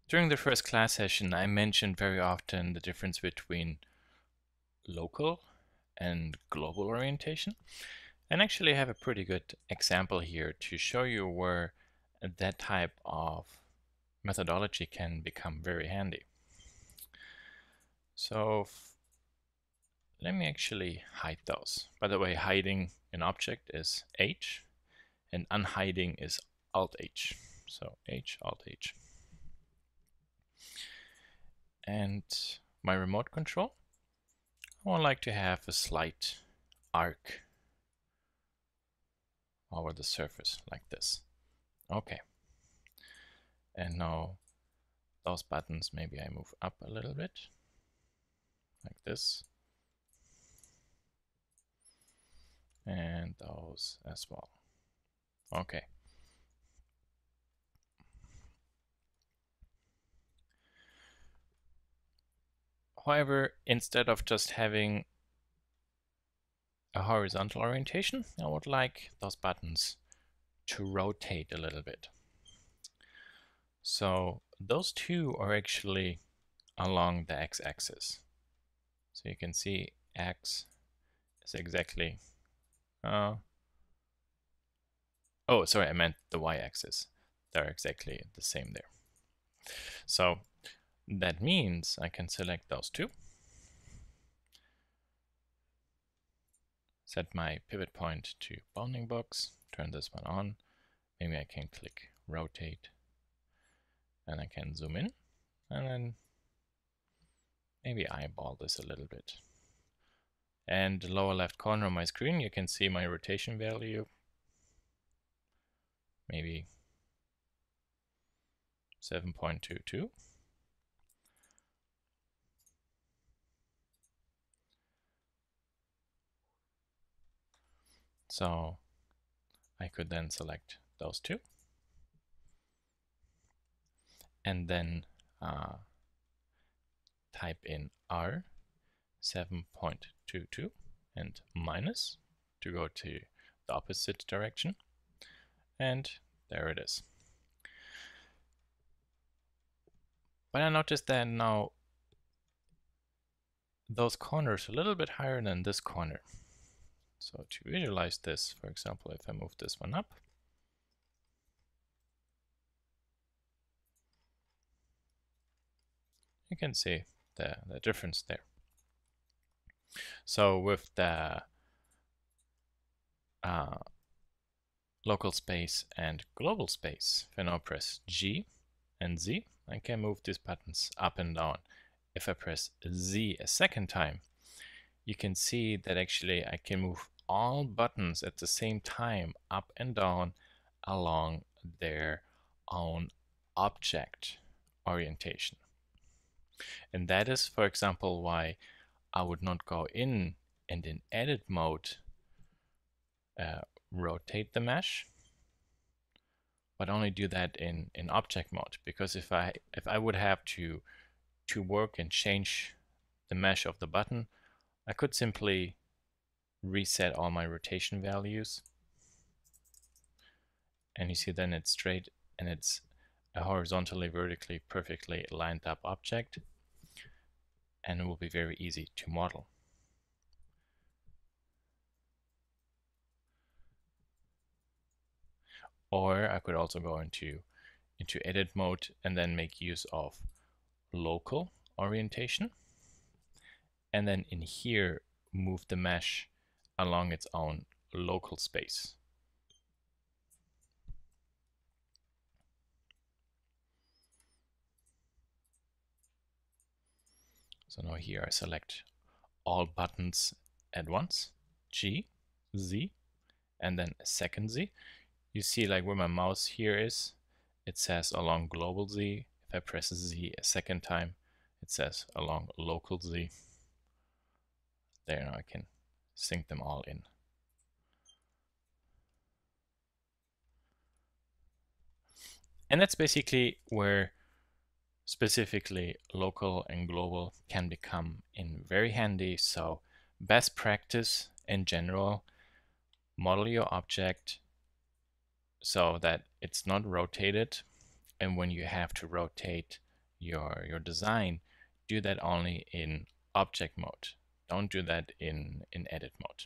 During the first class session, I mentioned very often the difference between local and global orientation. And actually I have a pretty good example here to show you where that type of methodology can become very handy. So let me actually hide those. By the way, hiding an object is H and unhiding is Alt H. So H, Alt H. And my remote control, I would like to have a slight arc over the surface like this. Okay. And now those buttons, maybe I move up a little bit like this. And those as well. Okay. However, instead of just having a horizontal orientation, I would like those buttons to rotate a little bit. So those two are actually along the x-axis. So you can see x is exactly, oh sorry, I meant the y-axis. They're exactly the same there. So that means I can select those two, set my pivot point to bounding box, turn this one on. Maybe I can click rotate and I can zoom in and then maybe eyeball this a little bit. And the lower left corner of my screen, you can see my rotation value, maybe 7.22. So I could then select those two and then type in R 7.22 and minus to go to the opposite direction. And there it is. But I noticed that now those corners are a little bit higher than this corner. So to visualize this, for example, if I move this one up, you can see the difference there. So with the local space and global space, if I now press G and Z, I can move these buttons up and down. If I press Z a second time, you can see that actually I can move all buttons at the same time up and down along their own object orientation. And that is, for example, why I would not go in and in edit mode rotate the mesh, but only do that in object mode. Because if I would have to work and change the mesh of the button, I could simply reset all my rotation values. And you see then it's straight and it's a horizontally, vertically, perfectly lined up object. And it will be very easy to model. Or I could also go into edit mode and then make use of local orientation. And then in here, move the mesh along its own local space. So now here I select all buttons at once, G, Z, and then a second Z. You see like where my mouse here is, it says along global Z. If I press Z a second time, it says along local Z. There, now I can sync them all in. And that's basically where specifically local and global can become very handy. So best practice in general, model your object so that it's not rotated, and when you have to rotate your design, do that only in object mode. Don't do that in edit mode.